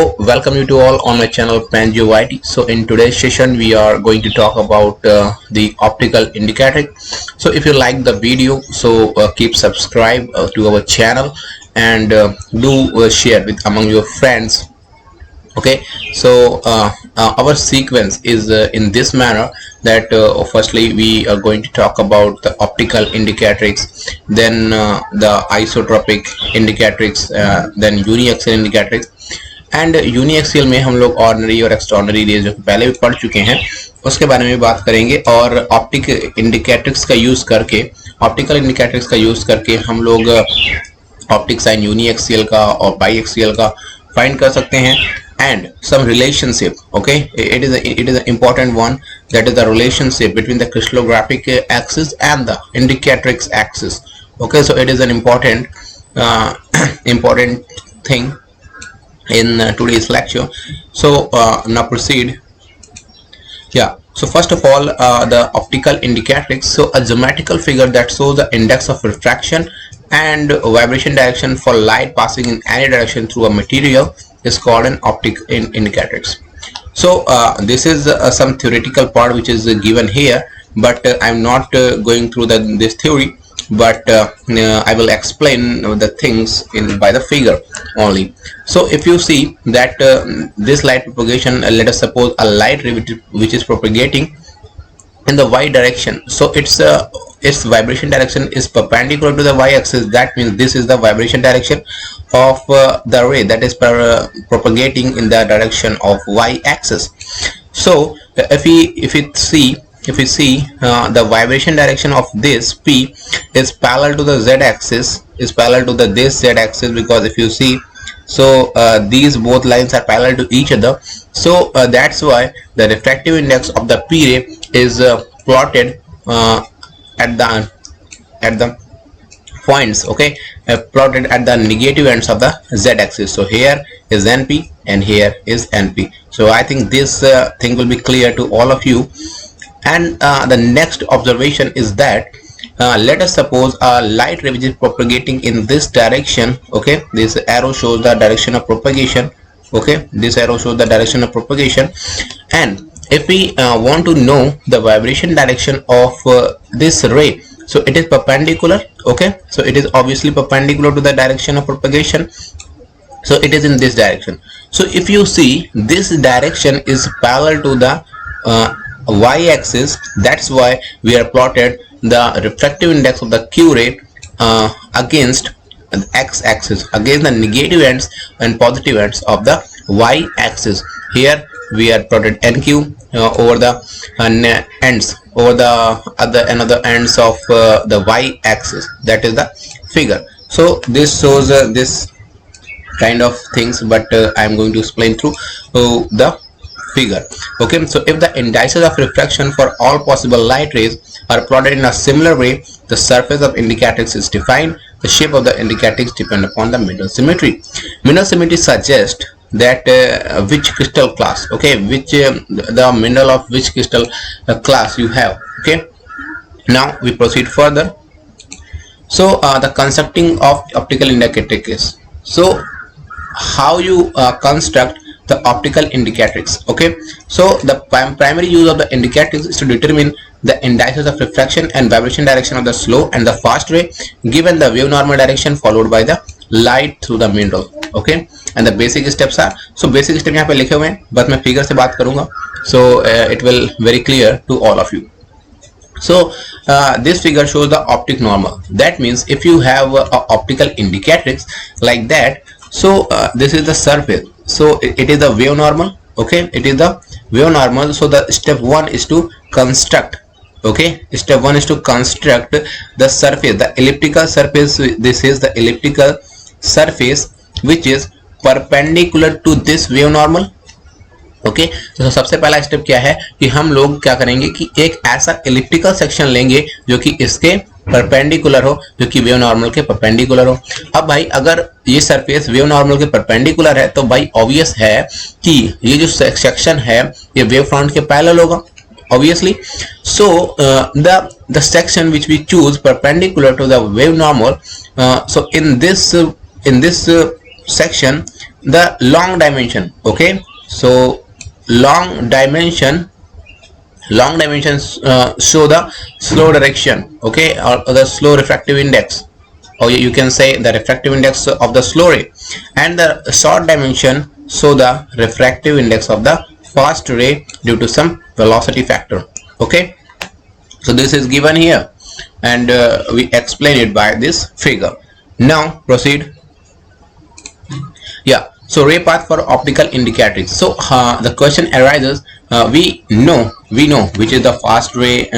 Welcome you to all on my channel PanGeoIT. So in today's session we are going to talk about the optical indicator. So if you like the video, so keep subscribe to our channel and do share with among your friends. Okay, so our sequence is in this manner that firstly we are going to talk about the optical indicatrix, then the isotropic indicatrix, then uniaxial indicatrix. And uniaxial में हम लोग ordinary और extraordinary raise जो पहले भी पढ़ चुके हैं उसके बारे में बात करेंगे। और ऑप्टिक इंडिकेट्रिक्स का यूज करके, ऑप्टिकल इंडिकेट्रिक्स का यूज करके हम लोग ऑप्टिक साइन यूनिएक्सियल का और बाई एक्सियल का फाइंड कर सकते हैं। And some relationship, okay, it is an important one, that is the relationship between the crystallographic axis and the indicatrix axis. Okay, so it is an important thing in today's lecture. So now proceed. Yeah, so first of all, the optical indicatrix, so a geometrical figure that shows the index of refraction and vibration direction for light passing in any direction through a material is called an optic indicatrix. So this is some theoretical part which is given here, but I'm not going through this theory, but I will explain the things by the figure only. So if you see that this light propagation, let us suppose a light ray which is propagating in the y direction, so its vibration direction is perpendicular to the y-axis. That means this is the vibration direction of the ray that is propagating in the direction of y-axis. So if we see the vibration direction of this P is parallel to the z-axis, is parallel to this z-axis, because if you see, so these both lines are parallel to each other. So that's why the refractive index of the P ray is plotted at the points, okay, plotted at the negative ends of the z-axis. So here is NP and here is NP. So I think this thing will be clear to all of you. And the next observation is that let us suppose a light ray which is propagating in this direction. Okay, this arrow shows the direction of propagation. Okay, this arrow shows the direction of propagation. And if we want to know the vibration direction of this ray, so it is perpendicular. Okay, so it is obviously perpendicular to the direction of propagation, so it is in this direction. So if you see, this direction is parallel to the y-axis, that's why we are plotted the refractive index of the Q ray against the x-axis, against the negative ends and positive ends of the y-axis. Here we are plotted NQ over the ends, over the another ends of the y-axis. That is the figure. So this shows this kind of things, but I am going to explain through the figure. Okay, so if the indices of refraction for all possible light rays are plotted in a similar way, the surface of indicatrix is defined. The shape of the indicatrix depends upon the mineral symmetry. Mineral symmetry suggests that which crystal class, okay, which the mineral of which crystal class you have. Okay, now we proceed further. So the constructing of optical indicatrix. So how you construct the optical indicatrix. Okay, so the primary use of the indicatrix is to determine the indices of refraction and vibration direction of the slow and the fast ray given the wave normal direction followed by the light through the mineral. Okay, and the basic steps are, so basic step यहाँ पे लिखे हुए हैं, बस मैं figure से बात करूंगा, so it will very clear to all of you. So this figure shows the optic normal. That means if you have a optical indicatrix like that, so this is the surface, so it is the wave normal. Okay, it is the wave normal. So the step 1 is to construct. Okay, step 1 is to construct the surface, the elliptical surface. This is the elliptical surface which is perpendicular to this wave normal. Okay, तो सबसे पहला step क्या है कि हम लोग क्या करेंगे कि एक ऐसा इलिप्टिकल सेक्शन लेंगे जो कि इसके परपेंडिकुलर हो, जो कि वेव नॉर्मल के परपेंडिकुलर हो। अब भाई अगर ये सरफेस वेव नॉर्मल के परपेंडिकुलर है तो भाई ऑब्वियस है कि ये जो सेक्शन है ये वेव फ्रंट के पैरेलल होगा obviously. So the section which we choose perpendicular to the wave normal, so in this section the long dimension. Okay, so long dimensions show the slow direction, okay, or the slow refractive index, or you can say the refractive index of the slow ray, and the short dimension show the refractive index of the fast ray due to some velocity factor. Okay, so this is given here, and we explain it by this figure. Now proceed. Yeah, so ray path for optical indicatrix. So the question arises, we know which is the fast ray,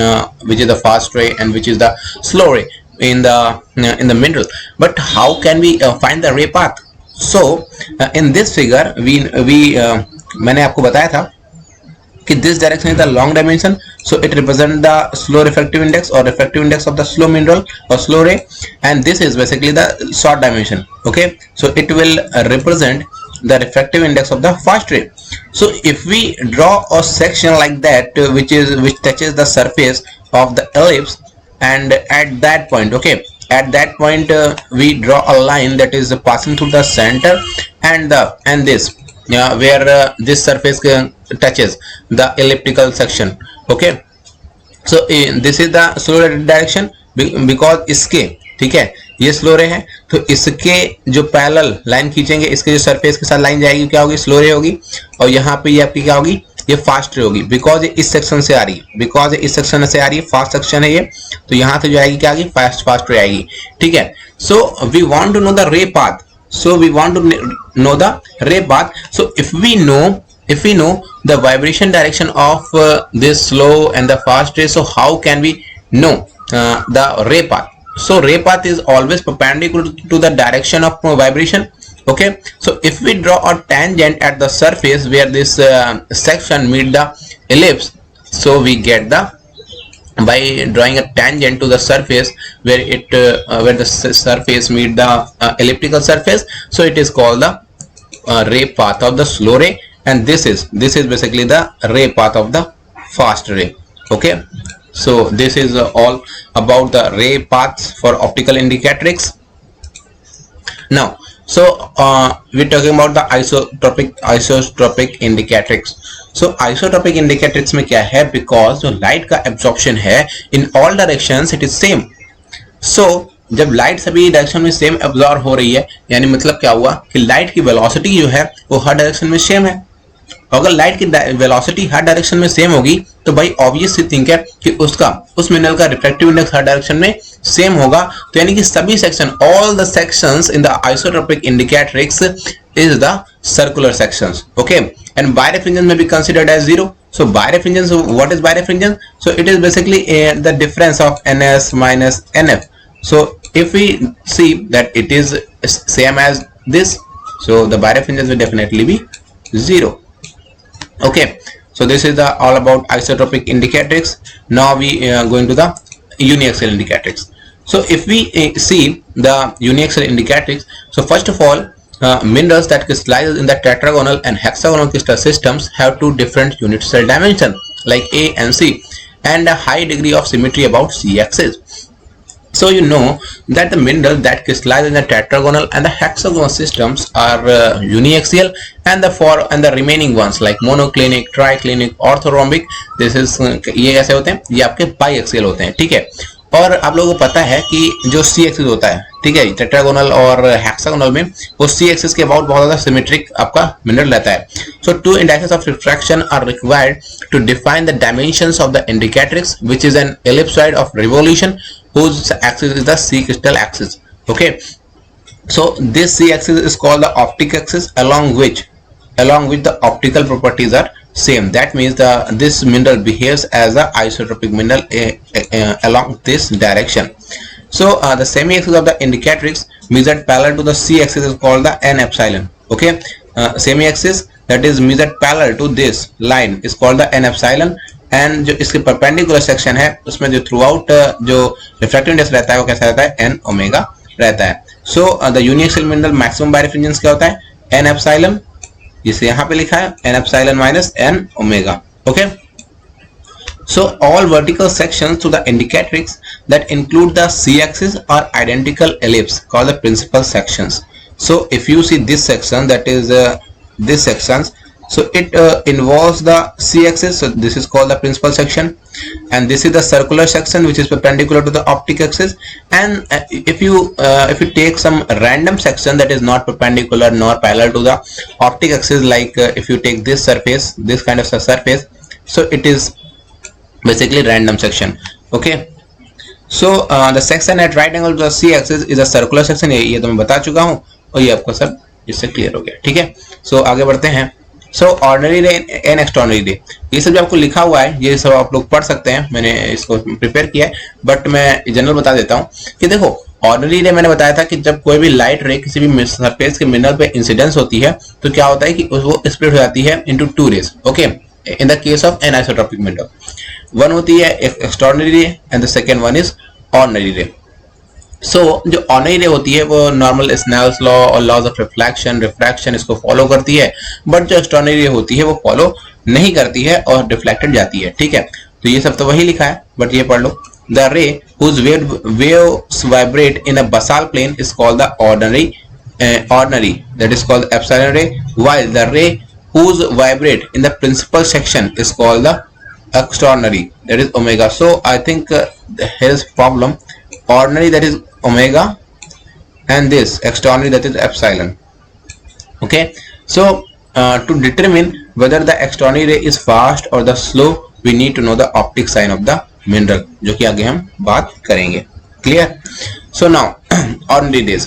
and which is the slow ray in the mineral, but how can we find the ray path? So in this figure we मैंने आपको बताया था कि this direction is the long dimension, so it represents the slow refractive index or refractive index of the slow mineral or slow ray, and this is basically the short dimension. Okay, so it will represent the refractive index of the fast ray. So if we draw a section like that, which touches the surface of the ellipse, and at that point, okay, at that point we draw a line that is passing through the center and this, where this surface touches the elliptical section. Okay, so this is the slow direction, because इसके, ठीक है, ये slow रे है, तो इसके जो parallel line खींचेंगे, इसके जो सरफेस के साथ लाइन जाएगी, क्या होगी, स्लो रे होगी, और यहाँ पे ये आपकी क्या होगी, ये फास्ट रे होगी, बिकॉज ये इस सेक्शन से आ रही है, फास्ट सेक्शन है ये, तो यहाँ से जो आएगी क्या आएगी, फास्ट रे आएगी. ठीक है, so we want to know the ray path. So we want to know the ray path. So if we know the vibration direction of this slow and the fast ray, so how can we know the ray path? So ray path is always perpendicular to the direction of vibration. Okay, so if we draw a tangent at the surface where this section meet the ellipse, so we get the, by drawing a tangent to the surface where the surface meet the elliptical surface, so it is called the ray path of the slow ray, and this is basically the ray path of the fast ray. Okay, so this is all about the ray paths for optical indicatrix. Now, so we're talking about the isotropic indicatrix. So isotropic indicatrix में क्या है, because जो light का absorption है in all directions it is same. So जब light सभी direction में same absorb हो रही है, यानी मतलब क्या हुआ कि लाइट की वेलोसिटी जो है वो हर डायरेक्शन में सेम है. अगर लाइट की वेलोसिटी हर डायरेक्शन में सेम होगी तो भाई ऑब्वियस सी थिंग है कि उस मिनरल का रिफ्रैक्टिव इंडेक्स हर डायरेक्शन में सेम होगा. तो यानी कि सभी section, all the sections in the isotropic indicatrix is the circular sections. Okay, and birefringence may be considered as zero. So birefringence, what is birefringence? So it is basically the difference of ns minus nf. So if we see that it is same as this, so the birefringence will definitely be zero. Okay, so this is the all about isotropic indicatrix. Now we going to the uniaxial indicatrix. So if we see the uniaxial indicatrix, so first of all, minerals that crystallize in the tetragonal and hexagonal crystal systems have two different unit cell dimensions like A and C, and a high degree of symmetry about C axis. So you know that the minerals that crystallize in the tetragonal and the hexagonal systems are uniaxial, and the remaining ones like monoclinic, triclinic, orthorhombic, this is ये कैसे होते हैं, ये आपके biaxial होते हैं. ठीक है, और आप लोगों को पता है कि जो सी एक्सिस होता है, ठीक है, टेट्रागोनल और हेक्सागोनल में वो सी एक्सिस के अबाउट बहुत ज्यादा सिमेट्रिक आपका मिनरल रहता है. So two indices of refraction are required to define the dimensions of the indicatrix which is an ellipsoid of revolution whose axis is the C crystal axis. Okay, so this C axis is called the optic axis, along which the optical properties are same. That means this mineral behaves as a isotropic mineral along this direction. So the semi axis of the indicatrix measured parallel to the C axis is called the n epsilon. Okay, semi axis that is measured parallel to this line is called the n epsilon, and जो इसके perpendicular section है उसमें जो through out जो refractive index रहता है वो कैसा रहता है, n ओमेगा रहता है. So the uniaxial mineral maximum birefringence क्या होता है, n एप्सिलॉन, जिसे यहाँ पे लिखा है n epsilon minus n omega. Okay, so all vertical sections to the indicatrix that include the C axis are identical ellipse called the principal sections. So if you see this section, that is this sections, so it involves the c-axis, so this is called the principal section, and this is the circular section which is perpendicular to the optic axis. And if you take some random section that is not perpendicular nor parallel to the optic axis, like if you take this surface, this kind of surface, so it is basically random section. Okay, so the section at right angle to the c axis is a circular section. ये तो मैं बता चुका हूँ और ये आपका सब इससे क्लियर हो गया, ठीक है। सो आगे बढ़ते हैं। सो ऑर्डिनरी रे एंड एक्सट्राऑर्डिनरी रे, ये सब जो आपको लिखा हुआ है ये सब आप लोग पढ़ सकते हैं, मैंने इसको प्रिपेयर किया है, बट मैं जनरल बता देता हूँ कि देखो ऑर्डिनरी रे मैंने बताया था कि जब कोई भी लाइट रे किसी भी सरफेस के मिनरल पे इंसिडेंस होती है तो क्या होता है कि वो स्प्लिट हो जाती है into two rays. Okay, in the case of anisotropic mineral, one होती है extraordinary ray and the second one is ordinary ray. So जो ऑर्डिनरी रे होती है वो नॉर्मल स्नेल्स लॉ और लॉज ऑफ रिफ्लेक्शन रिफ्रैक्शन इसको फॉलो करती है, बट जो एक्सट्राऑर्डिनरी रे होती है वो फॉलो नहीं करती है और डिफ्लेक्टेड जाती है, ठीक है। तो ये सब तो वही लिखा है, बट ये पढ़ लो। The ray whose waves vibrate in a basal plane is called the ordinary, that is called epsilon ray, while the ray whose vibrate in the principal section is called the extraordinary, that is omega. So I think here is problem, ordinary that is omega and this extraordinary that is epsilon. Okay, so to determine whether the extraordinary ray is fast or the slow, we need to know the optic sign of the mineral, जो कि आगे हम बात करेंगे। Clear? So now ordinary rays.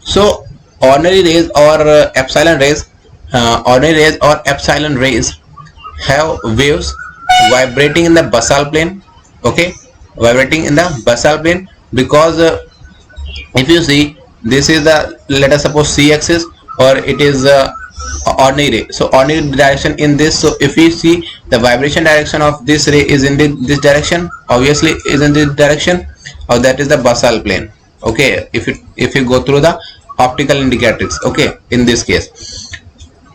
So ordinary rays or epsilon rays, ordinary rays or epsilon rays have waves vibrating in the basal plane. Okay, vibrating in the basal plane, because if you see this is the, let us suppose c axis, or it is ordinary ray, so ordinary direction in this. So if we see the vibration direction of this ray is in this direction, obviously is in this direction, or that is the basal plane. Okay, if you go through the optical indicatrix, okay, in this case,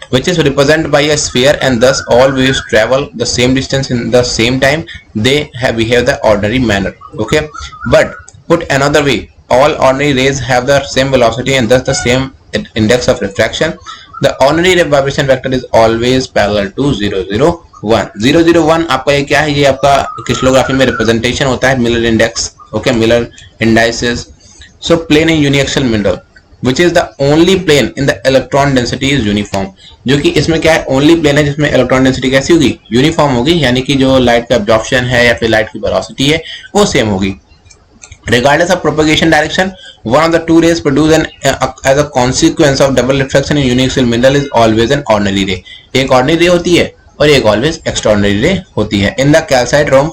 which is represented by a sphere, and thus all waves travel the same distance in the same time, they behave the ordinary manner. Okay, but put another way, all ordinary rays have the same velocity and thus the same index of refraction. The ordinary ray vibration vector is always parallel to 0, 0, 1. 0, 0, 1 आपका ये क्या है, ये आपका crystallography में representation होता है Miller index. Okay, Miller indices. So plane in uniaxial mineral which is the only plane in the electron density is uniform, जो कि इसमें क्या है, ओनली प्लेन है जिसमें इलेक्ट्रॉन डेंसिटी कैसी होगी, यूनिफॉर्म होगी, यानी कि जो लाइट का एब्जॉर्प्शन है या फिर लाइट की वेलोसिटी है वो सेम होगी। Regardless of propagation direction, one of the two rays produced as a consequence of double refraction in uniaxial mineral is always an ordinary ray. एक ordinary ray होती है और एक always extraordinary ray होती है। In the calcite room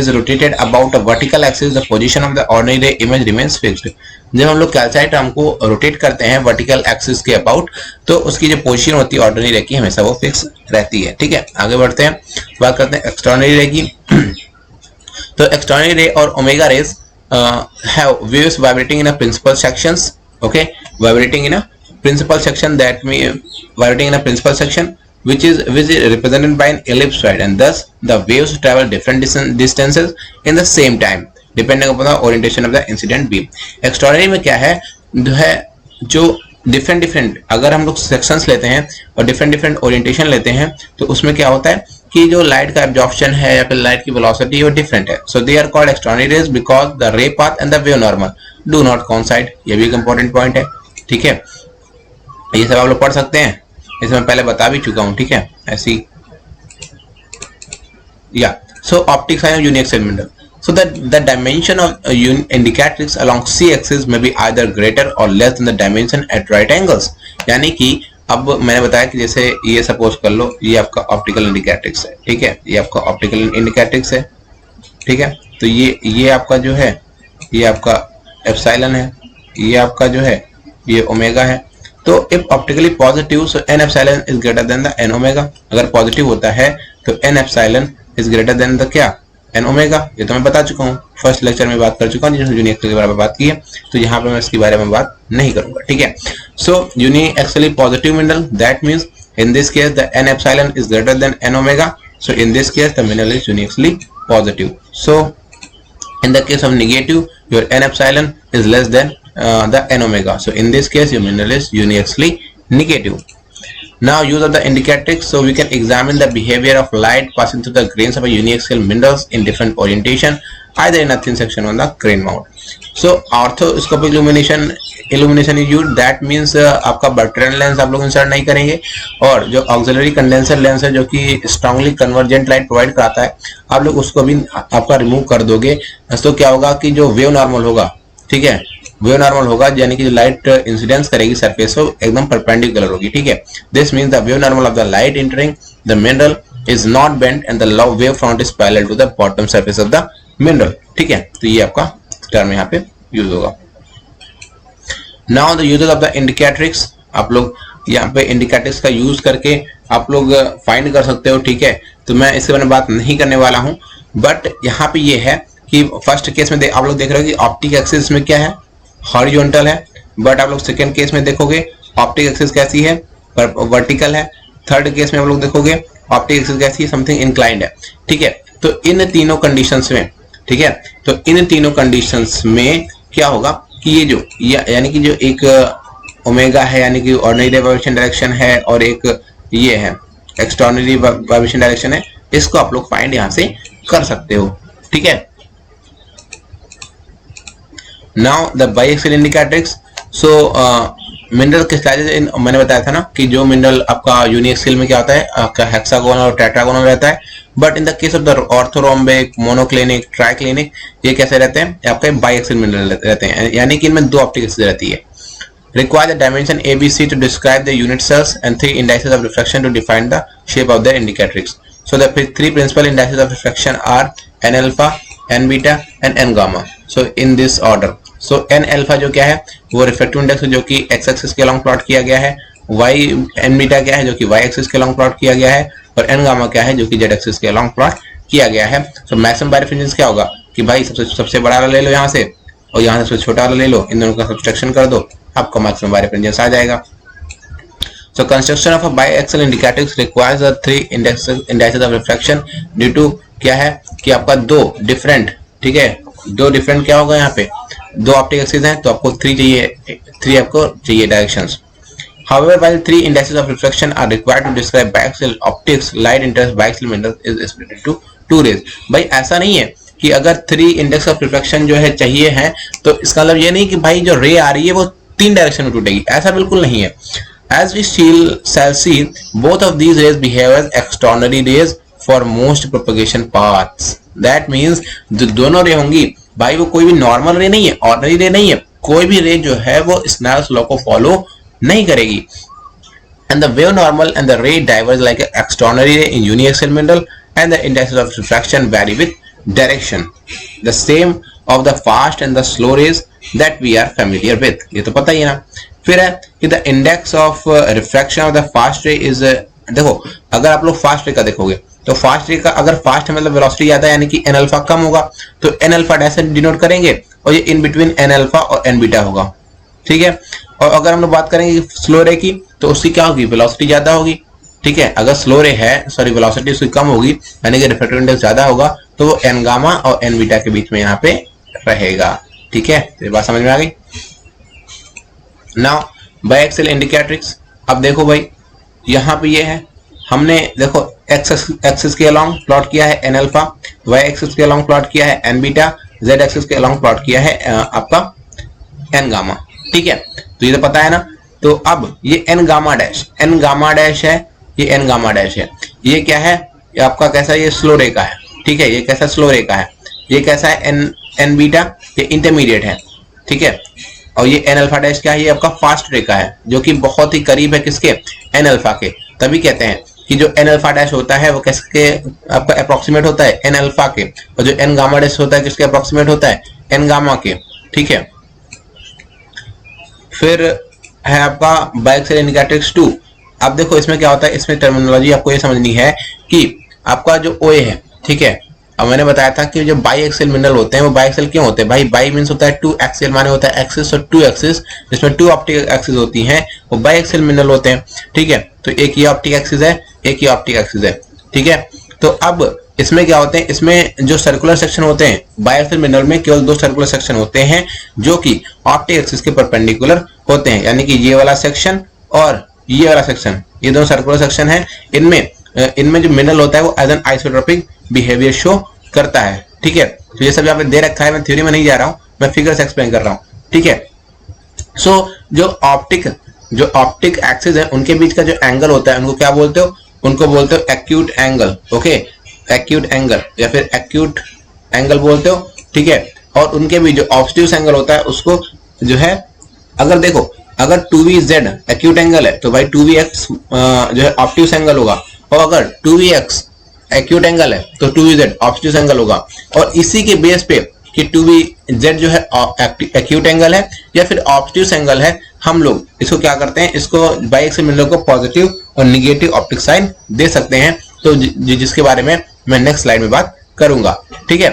is rotated about a vertical axis, the position of the ordinary ray image remains fixed. जब हम लोग कैल्साइट राम को रोटेट करते हैं वर्टिकल एक्सिस के अबाउट, तो उसकी जो पोजीशन होती है ऑर्डिनरी रे की हमेशा वो फिक्स रहती है। ठीक है, आगे बढ़ते हैं, बात करते हैं एक्सट्राऑर्डिनरी रे की। तो एक्सट्राऑर्डिनरी रे और omega rays have waves vibrating in a principal sections. Okay, vibrating in a principal section, that means vibrating in a principal section which is represented by an ellipsoid, and thus the waves travel different distances in the same time depending upon the orientation of the incident beam. Extraordinary में क्या है, जो different अगर हम लोग sections लेते हैं और डिफरेंट ओरिएंटेशन लेते हैं, तो उसमें क्या होता है कि जो लाइट का एब्जॉर्प्शन है या फिर लाइट की वेलोसिटी वो डिफरेंट है। So they are called extraordinary rays because the ray path and the wave normal do not coincide. ये भी एक इंपॉर्टेंट पॉइंट है। ठीक है, ये सब आप लोग पढ़ सकते हैं, इसे मैं पहले बता भी चुका हूं। ठीक है, ऐसी या so optic sign of uniaxial mineral. So the dimension of indicatrix along c axis may be either greater or less than the dimension at right angles. यानी कि अब मैंने बताया कि जैसे ये सपोज कर लो, ये आपका ऑप्टिकल इंडिकेट्रिक्स है। ठीक है, ये आपका ऑप्टिकल इंडिकेट्रिक्स है। ठीक है, तो ये आपका जो है, ये आपका एप्सिलॉन है, ये आपका जो है ये ओमेगा है। तो if optically positive so N epsilon is greater than the N omega. अगर पॉजिटिव होता है तो N epsilon is greater than the क्या, एन ओमेगा। ये तो मैं बता चुका हूँ, फर्स्ट लेक्चर में बात कर चुका हूँ, यूनिएक्सियल के बारे में बात की है, तो यहाँ पे मैं इसके बारे में बात नहीं करूंगा। ठीक है, so uniaxially positive mineral, that means in this case the n epsilon is greater than n omega, so in this case the mineral is uniaxially positive. So in the case of negative, your n epsilon is less than the n omega. So in this case your mineral is uniaxially negative. Now use of the indicatrix, so we can examine the behavior of light passing through the grains of a uniaxial minerals in different orientation, either in a thin section on the grain mount. So orthoscopic illumination is used. That means आपका Bertrand lens आप लोग insert नहीं करेंगे, और जो auxiliary condenser lens है जो कि स्ट्रांगली कन्वर्जेंट लाइट प्रोवाइड कराता है, आप लोग उसको भी आपका रिमूव कर दोगे. तो क्या होगा कि जो वेव नॉर्मल होगा, ठीक है, वेव नॉर्मल होगा, यानी कि जो लाइट इंसिडेंस करेगी सरफेस पे एकदम परपेंडिकुलर होगी. ठीक है, this means the wave normal of the light entering the mineral is not bent and the wave front is parallel to the bottom surface of the mineral. ठीक है, तो ये आपका टर्म यहाँ पे यूज होगा. Now the uses of the indicatrix, आप लोग यहाँ पे इंडिकेट्रिक्स का यूज करके आप लोग फाइंड कर सकते हो. ठीक है, तो मैं इसके बारे में बात नहीं करने वाला हूँ, बट यहाँ पे ये है कि फर्स्ट केस में आप लोग देख रहे हो कि ऑप्टिक एक्सिस में क्या है, हॉरिजॉन्टल है, बट आप लोग सेकेंड केस में देखोगे ऑप्टिक एक्सिस कैसी है, वर्टिकल है. थर्ड केस में आप लोग देखोगे ऑप्टिक एक्सिस कैसी है, समथिंग इंक्लाइंड है. ठीक है, तो इन तीनों कंडीशंस में, ठीक है, तो इन तीनों कंडीशंस में क्या होगा कि ये जो यानी कि जो एक ओमेगा है, यानी कि ऑर्डिनरी वाइब्रेशन डायरेक्शन है, और एक ये है एक्सटर्नरी वाइब्रेशन डायरेक्शन है, इसको आप लोग फाइंड यहां से कर सकते हो. ठीक है, now the biaxial indicatrix. So mineral crystallization in, मैंने बताया था ना कि जो मिनरल आपका यूनिएक्सियल में क्या होता है, आपका हेक्सागोनल और टेट्रागोनल रहता है, but in the case of the orthorhombic, monoclinic, triclinic, ये कैसे रहते हैं, आपके बाइएक्सियल मिनरल रहते हैं, यानी कि इनमें दो ऑप्टिक एक्सिस रहती है. Require the dimension ABC to describe the unit cells and 3 indices of refraction to define the shape of the indicatrix. So the 3 principal indices of refraction are n alpha, n beta and n gamma. So in this order. So n alpha जो क्या है, वो refractive index है जो कि x axis के along plot किया गया है, n beta क्या है जो कि y एक्सिस के अलॉन्ग प्लॉट किया गया है, और n gamma क्या है जो कि z एक्सिस के अलॉन्ग प्लॉट किया गया है. So मैक्सिमम बाइरिफ्रेंजेंस क्या होगा कि भाई सबसे बड़ा वाला ले लो यहाँ से, और यहाँ से सबसे छोटा वाला ले लो, इन दोनों का सब्सट्रैक्शन कर दो, आपका मैक्सिमम बाइरिफ्रेंजेंस आ जाएगा. So construction of a biaxial indicatrix requires the 3 indices of refraction due to क्या है कि आपका दो डिफरेंट, ठीक है, दो डिफरेंट क्या होगा, यहाँ पे दो ऑप्टिक एक्सिस हैं, तो आपको 3 चाहिए, 3 आपको चाहिए directions. However, while 3 indices of refraction are required to describe biaxial optics, light enters biaxial mineral is split into 2 rays. भाई ऐसा नहीं है कि अगर 3 इंडेक्स ऑफ रिफ्लेक्शन जो है चाहिए है, तो इसका मतलब ये नहीं कि भाई जो रे आ रही है वो 3 डायरेक्शन में टूटेगी, ऐसा बिल्कुल नहीं है. As we shall see, both of these rays behave as external rays for most propagation paths. That means जो दोनों रे होंगी भाई वो कोई भी नॉर्मल रे नहीं है, ऑर्डिनरी रे नहीं है, कोई भी रे जो है वो स्नेल्स लॉ को फॉलो नहीं करेगी. And the wave normal and the ray diverge like an external ray in uniaxial mineral, and the indices of refraction vary with direction. The same of the fast and the slow rays that we are familiar with. ये तो पता ही है ना. फिर है कि the index of refraction of the fast ray is देखो अगर आप लोग फास्ट रे का देखोगे तो फास्ट रे का अगर फास्ट मतलब वेलोसिटी ज्यादा यानी कि एन अल्फा कम होगा तो एन अल्फा डैश से डिनोट करेंगे और ये इन बिटवीन एन अल्फा और एन बीटा होगा. ठीक है, और अगर हम लोग बात करेंगे स्लो रे की तो उसकी क्या होगी, वेलोसिटी ज्यादा होगी. ठीक है, अगर स्लो रे है सॉरी वेलोसिटी उसकी कम होगी यानी कि रिफ्रैक्टिव इंडेक्स ज्यादा होगा तो वो एन गामा और एन बीटा के बीच में यहाँ पे रहेगा. ठीक है, तो ये बात समझ में आ गई. Now biaxial indicatrix. अब देखो भाई यहाँ पे ये है, हमने देखो एक्स एक्सिस के अलोंग प्लॉट किया है एन अल्फा, वाई एक्सिस के अलोंग प्लॉट किया है एन बीटा, जेड एक्सिस के अलोंग प्लॉट किया है आपका एन गामा. ठीक है, तो ये तो पता है ना. तो अब ये एन गामा डैश है, ये एन गामा डैश है, ये क्या है, ये आपका कैसा, ये स्लो रे का है. ठीक है, ये कैसा स्लो रे का है, ये कैसा है एन बीटा, ये इंटरमीडिएट है. ठीक है, और ये एन अल्फा डैश क्या है, ये आपका फास्ट रे का है जो कि बहुत ही करीब है किसके, एन अल्फा के. तभी कहते हैं कि जो एन अल्फा डैश होता है वो किसके आपका अप्रोक्सीमेट होता है, एन अल्फा के, और जो एन गामा डैश होता है किसके अप्रोक्सीमेट होता है, एन गामा के. ठीक है, फिर है आपका बायएक्सियल इंडिकेट्रिक्स 2. अब देखो इसमें क्या होता है, इसमें टर्मिनोलॉजी आपको ये समझनी है कि आपका जो ओए है, ठीक है, अब मैंने बताया था कि जो बायएक्सियल मिनरल होते हैं वो बायएक्सियल क्यों होते हैं भाई, बाई मींस होता है 2 एक्सियल, माने होता है एक्सिस, और 2 एक्सिस जिसमें 2 ऑप्टिक एक्सिस होती हैं वो बायएक्सियल मिनरल होते हैं. ठीक है, तो एक ये ऑप्टिक एक्सिस है, एक ये ऑप्टिक एक्सिस है. ठीक है, तो अब इसमें क्या होते हैं, इसमें जो सर्कुलर सेक्शन होते हैं बायएक्सियल मिनरल में केवल 2 सर्कुलर सेक्शन होते हैं जो कि ऑप्टिक एक्सिस के परपेंडिकुलर होते हैं, यानी कि ये वाला सेक्शन और ये वाला सेक्शन, ये दोनों सर्कुलर सेक्शन है। इनमें जो मिनरल होता है वो as an isotropic behaviour show करता है। ठीक है, तो ये सब यहाँ पे दे रखा है, मैं थ्योरी में नहीं जा रहा हूँ, मैं फिगर्स एक्सप्लेन कर रहा हूँ। ठीक है, सो जो ऑप्टिक एक्सिस है उनके बीच का जो एंगल होता है उनको क्या बोलते हो, उनको बोलते हो acute angle. Okay, acute angle या फिर एक्यूट एंगल बोलते हो। ठीक है, और उनके बीच जो ऑब्ट्यूस एंगल होता है उसको जो है, अगर देखो अगर 2vz एक्यूट एंगल है तो भाई 2vx जो है ऑब्ट्यूस एंगल होगा, और अगर 2vx एक्यूट एंगल है तो 2vz ऑब्ट्यूस एंगल होगा। और इसी के बेस पे कि 2vz जो है एक्यूट एंगल है या फिर ऑब्ट्यूस एंगल है, हम लोग इसको क्या करते हैं, इसको बायएक्सियल मिनरल को पॉजिटिव और निगेटिव ऑप्टिक साइन दे सकते हैं, तो जिसके बारे में मैं नेक्स्ट स्लाइड में बात करूंगा। ठीक है,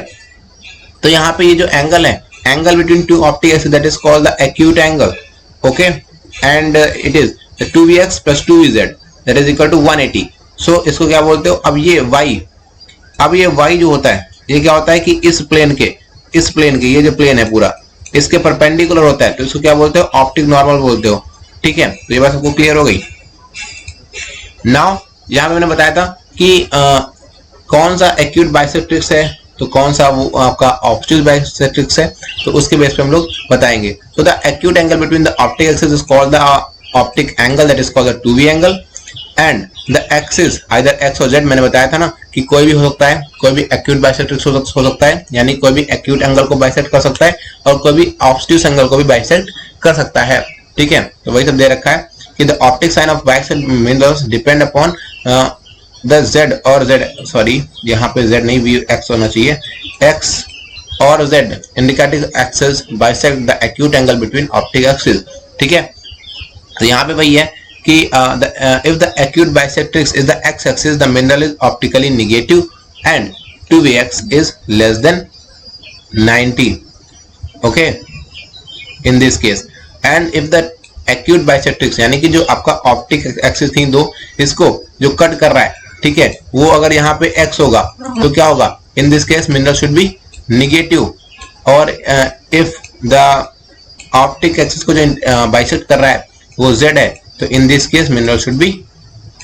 तो यहाँ पे ये जो एंगल है, angle between two optic axis, that is called the acute angle. Okay, and it is 2vx plus 2vz that is equal to 180। So इसको क्या बोलते हो, अब ये y जो होता है ये क्या होता है कि इस प्लेन के ये जो प्लेन है पूरा इसके परपेंडिकुलर होता है, तो इसको क्या बोलते हो, ऑप्टिक नॉर्मल बोलते हो। ठीक है, तो ये बात सबको क्लियर हो गई। नाउ यहाँ पे मैंने बताया था कि कौन सा एक्यूट बाइसेक्ट्रिक्स है तो कौन सा वो आपका ऑब्ट्यूस बाइसेक्ट्रिक्स है, तो उसके बेस पे हम लोग बताएंगे। तो the acute angle between the optic axis is called the optic angle, that is called the 2v angle, and the axis either x और z, मैंने बताया था ना कि कोई भी हो सकता है, कोई भी एक्यूट बाइसेक्ट्रिक्स हो सकता है, यानी कोई भी एक्यूट एंगल को बाइसेक्ट कर सकता है और कोई भी ऑब्ट्यूस एंगल को भी बाइसेक्ट कर सकता है। ठीक है, तो वही सब दे रखा है कि the optic sign of biaxial minerals depend upon the z और z, सॉरी यहाँ पे z नहीं vx होना चाहिए, x और z indicating axis bisect the acute angle between optic axis. ठीक है, तो यहाँ पे वही है कि if the acute bisectrix is the x-axis, the mineral is optically negative and 2vx is less than 90. Okay, in this case, and if the acute bisectrix यानी कि जो आपका ऑप्टिक एक्सिस थी दो, इसको जो कट कर रहा है, ठीक है, वो अगर यहाँ पे x होगा तो क्या होगा, in this case mineral should be negative, और if the ऑप्टिक एक्सिस को जो बाइसेक्ट कर रहा है वो z है, तो in this case mineral should be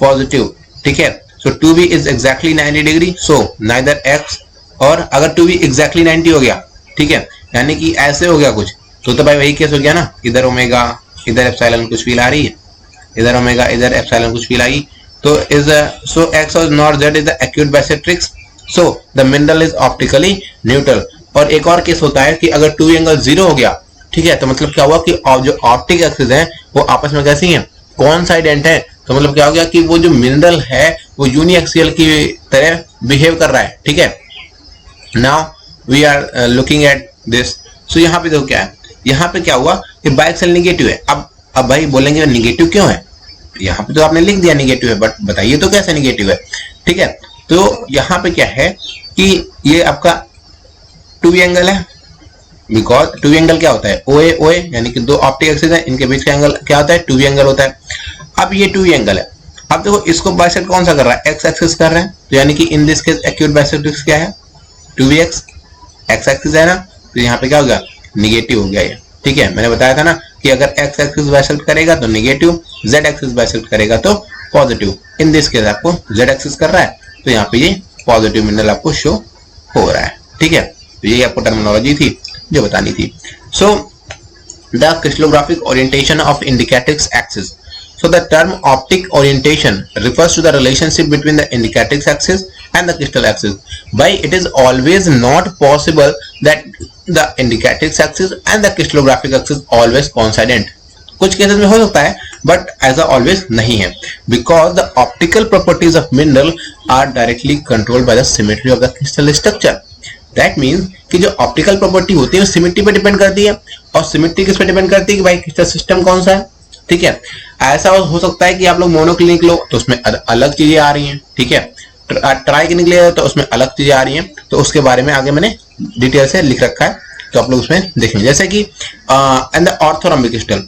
positive. ठीक है, सो 2v is exactly 90 degree, so neither x, और अगर 2v एग्जैक्टली 90 हो गया, ठीक है, यानी कि ऐसे हो गया कुछ, तो भाई वही केस हो गया ना, इधर ओमेगा इधर एप्सिलॉन कुछ फील आ रही है, इधर ओमेगा इधर एप्सिलॉन कुछ फील आई, तो इज सो x और not z is the acute bisectrix, so the mineral is optically neutral. और एक और केस होता है कि अगर 2v एंगल 0 हो गया, ठीक है, तो मतलब क्या हुआ कि जो ऑप्टिक एक्सिस है वो आपस में कैसी है, कोइंसाइडेंट है, तो मतलब क्या हो गया कि वो जो मिनरल है वो यूनिएक्सियल की तरह बिहेव कर रहा है। ठीक है, now we are looking at this. So यहाँ पे देखो क्या है, यहाँ पे क्या हुआ कि बायएक्सियल निगेटिव है। अब भाई बोलेंगे निगेटिव क्यों है, यहाँ पे तो आपने लिख दिया निगेटिव है, बट बताइए तो कैसे निगेटिव है। ठीक है, तो यहाँ पे क्या है कि ये आपका 2v एंगल है, बिकॉज 2v एंगल क्या होता है, OA OA यानी कि दो ऑप्टिक एक्सिस है, इनके बीच का एंगल क्या होता है, 2v एंगल होता है। अब ये 2v एंगल है, अब देखो इसको बाइसेक्ट कौन सा कर रहा है, x एक्सिस कर रहे हैं, तो यानी कि इन दिस केस एक्यूट बाइसेक्ट्रिक्स क्या है, 2vx, x एक्सिस है ना, तो यहाँ पे क्या हो गया, निगेटिव हो गया ये। ठीक है, मैंने बताया था ना कि अगर x एक्सिस बाइसेक्ट करेगा तो निगेटिव, z एक्सिस बाइसेक्ट करेगा तो पॉजिटिव। इन दिस केस आपको z एक्सिस कर रहा है, तो यहाँ पे ये पॉजिटिव मिनरल आपको शो हो रहा है। ठीक है, तो ये आपको टर्मिनोलॉजी थी जो बतानी थी। So the crystallographic orientation of indicatrix axis. So the term optic orientation refers to the relationship between the indicatrix axis and the crystal axis. By it is always not possible that the indicatrix axis and the crystallographic axis always coincident. कुछ cases में हो सकता है, but ऐसा always नहीं है, because the optical properties of mineral are directly controlled by the symmetry of the crystal structure. That means कि जो ऑप्टिकल प्रॉपर्टी होती है वो सिमेट्री पे डिपेंड करती है, और सिमेट्री किस पे डिपेंड करती है कि भाई क्रिस्टल सिस्टम कौन सा है। ठीक है, ऐसा हो सकता है कि आप लोग मोनोक्लिनिक लो तो उसमें अलग चीजें आ रही हैं, ठीक है, ट्राई क्लिनिक ले तो उसमें अलग चीजें आ रही हैं, तो उसके बारे में आगे मैंने डिटेल से लिख रखा है, तो आप लोग उसमें देखेंगे। जैसे कि एंड द ऑर्थोरॉम्बिक क्रिस्टल,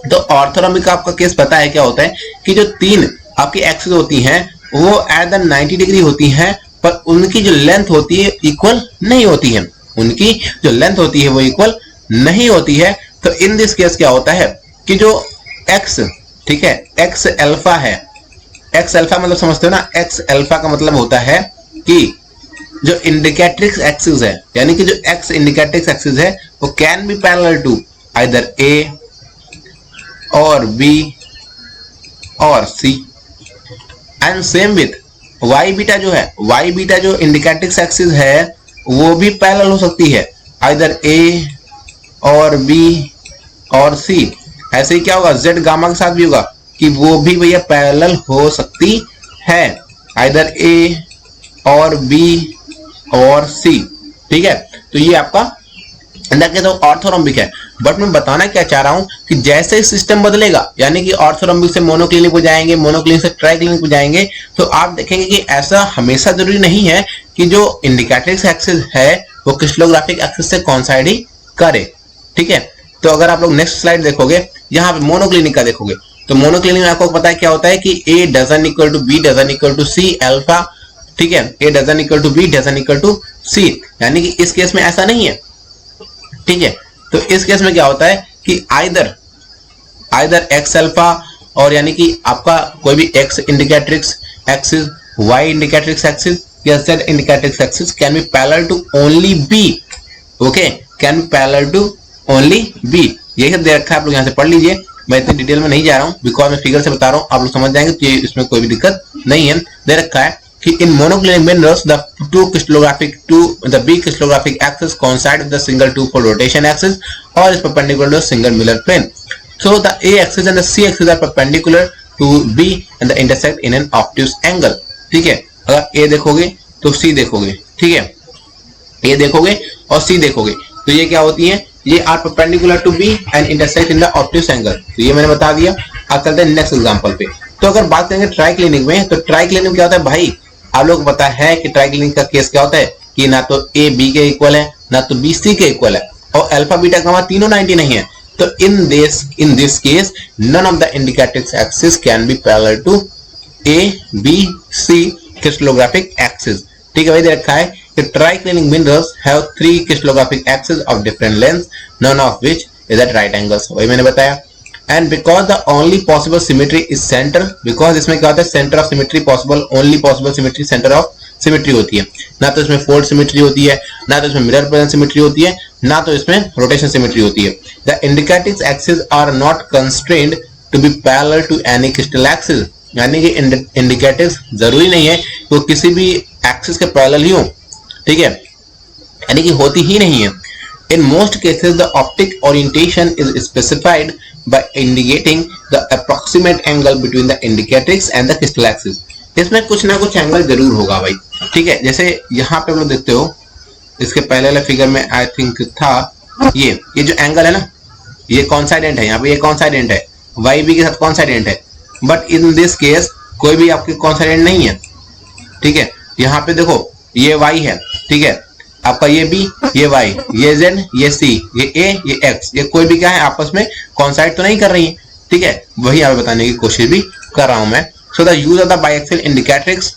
तो ऑर्थोरॉम्बिक का आपका केस पता है क्या होता है कि जो तीन आपकी एक्सिस होती हैं वो एट द 90 डिग्री होती हैं, पर उनकी जो लेंथ होती है इक्वल नहीं होती है, उनकी जो लेंथ होती है वो इक्वल नहीं होती है। तो इन दिस केस क्या होता है कि जो x, ठीक है, x अल्फा है, x अल्फा मतलब समझते हो ना, x अल्फा का मतलब होता है कि जो इंडिकेट्रिक्स एक्सिस है, यानी कि जो x इंडिकेट्रिक्स एक्सिस है वो can be parallel to either a और b और c and same with y beta जो है, y बीटा जो इंडिकेट्रिक्स एक्सिस है वो भी पैरेलल हो सकती है आइदर a और b और c। ऐसे ही क्या होगा, z गामा के साथ भी होगा कि वो भी भैया पैरेलल हो सकती है आइदर a और b और c, ठीक है। तो ये आपका अंदर तो ऑर्थोरोम्बिक है। बट मैं बताना क्या चाह रहा हूं कि जैसे ही सिस्टम बदलेगा, यानी कि ऑर्थोरोम्बिक से मोनोक्लिनिक हो जाएंगे, मोनोक्लिनिक से ट्राइक्लिनिक हो जाएंगे, तो आप देखेंगे कि ऐसा हमेशा जरूरी नहीं है कि जो इंडिकेट्रिक्स एक्सिस है वो क्रिस्टलोग्राफिक एक्सिस से कोइंसाइड ही करे, ठीक है। तो अगर आप लोग नेक्स्ट स्लाइड देखोगे, यहाँ पे मोनोक्लिनिक का देखोगे, तो मोनोक्लिनिक में आपको पता है क्या होता है कि a doesn't equal to b doesn't equal to c alpha, ठीक है, a doesn't equal to b doesn't equal to c, यानी कि इस केस में ऐसा नहीं है, ठीक है। तो इस केस में क्या होता है कि आइदर x अल्फा और यानी कि आपका कोई भी x indicatrix axis, y indicatrix axis या z indicatrix axis can be parallel to only b, okay, can be parallel to only b। यही सब दे रखा है, आप लोग यहाँ से पढ़ लीजिए, मैं इतनी डिटेल में नहीं जा रहा हूँ बिकॉज मैं फिगर से बता रहा हूँ, आप लोग समझ जाएंगे, तो ये इसमें कोई भी दिक्कत नहीं है। दे रखा है कि in monoclinic minerals the b crystallographic axis coincide with the single two-fold rotation axis or is perpendicular to a single Miller plane. So the a axis and the c axis are perpendicular to b and the intersect in an obtuse angle, ठीक है। अगर a देखोगे तो c देखोगे, ठीक है, a देखोगे और c देखोगे, तो ये क्या होती है, ये are perpendicular to B and intersect in the obtuse angle. तो ये मैंने बता दिया। अब चलते हैं नेक्स्ट एग्जांपल पे। तो अगर बात करेंगे ट्राइक्लिनिक में, तो ट्राइक्लिनिक में क्या होता है भाई, आप लोग को पता है कि ट्राइक्लिनिक का केस क्या होता है कि ना तो ए बी के इक्वल है, ना तो बी सी के इक्वल है, और अल्फा बीटा गामा तीनों 90 नहीं है। तो in this case none of the indicatrix axis can be parallel to A B C crystallographic axis, ठीक है भाई। दे रखा है कि triclinic minerals have 3 crystallographic axis of different lengths, none of which is at right angles, वही मैंने बताया। And because the only possible symmetry is centre, because इसमें क्या होता है, centre of symmetry possible, only possible symmetry centre of symmetry होती है। ना तो इसमें फोल्ड सिमेट्री होती है, ना तो इसमें मिरर प्रेजेंट सिमेट्री होती है, ना तो इसमें रोटेशन सिमेट्री होती है। The indicatrix axis are not constrained to be parallel to any crystal axis, यानी कि इंडिकेट्रिक्स जरूरी नहीं है वो किसी भी एक्सिस के पैरेलल ही हो, ठीक है, यानी कि होती ही नहीं है। In most cases, the optic orientation is specified by indicating the approximate angle between the indicatrix and the crystal axis. इसमें कुछ ना कुछ एंगल जरूर होगा भाई, ठीक है। जैसे यहाँ पे आप देखते हो, इसके पहले वाले फिगर में आई थिंक था ये जो एंगल है ना, ये कॉन्साइडेंट है, यहाँ पे ये कॉन्साइडेंट है, वाई बी के साथ कॉन्साइडेंट है, बट इन दिस केस कोई भी आपके कॉन्साइडेंट नहीं है, ठीक है। यहाँ पे देखो ये वाई है, ठीक है, आपका ये बी, ये वाई, ये जेड, ये सी, ये ए, ये एक्स, ये कोई भी क्या है आपस में कॉन्साइड तो नहीं कर रही है, ठीक है। वही आप बताने की कोशिश भी कर रहा हूं मैं। So the use of the biaxial indicatrix,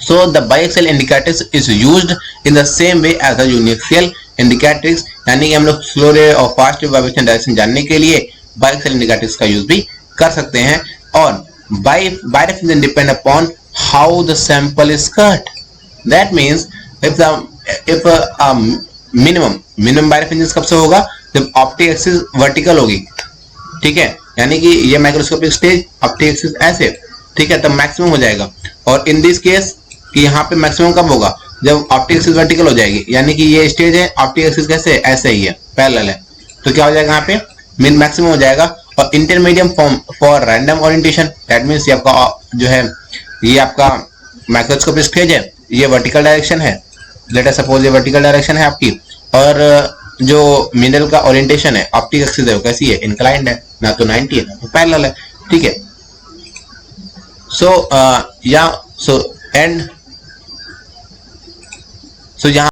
so the biaxial indicatrix is used in the same way as the uniaxial indicatrix, यानी कि हम लोग स्लो रे और फास्ट वाइब्रेशन डायरेक्शन जानने के लिए बायएक्सियल इंडिकेट्रिक्स का यूज भी कर सकते हैं। और birefringence depend upon how the sample is cut, that means if minimum birefringence कब से होगा, जब ऑप्टिक एक्सिस वर्टिकल होगी, ठीक है, यानी कि ये माइक्रोस्कोपिक स्टेज ऑप्टिक एक्सिस ऐसे, ठीक है, तब मैक्सिमम हो जाएगा। और इन दिस केस कि यहाँ पे मैक्सिमम कब होगा, जब ऑप्टिक एक्सिस वर्टिकल हो जाएगी, यानी कि ये स्टेज है, ऑप्टिक एक्सिस कैसे ऐसे ही है, पैरेलल है, तो क्या हो जाएगा यहाँ पे मिन मैक्सिमम हो जाएगा। और इंटरमीडियम for random orientation, that means ये आपका जो है, ये आपका माइक्रोस्कोपिक स्टेज है, ये वर्टिकल डायरेक्शन है, लेट अस सपोज ये वर्टिकल डायरेक्शन है आपकी, और जो मिनरल का ओरिएंटेशन है ऑप्टिक एक्सिस है वो कैसी है, इंक्लाइंड है, ना तो 90 है ना तो पैरेलल है, ठीक है। सो या सो एंड सो यहाँ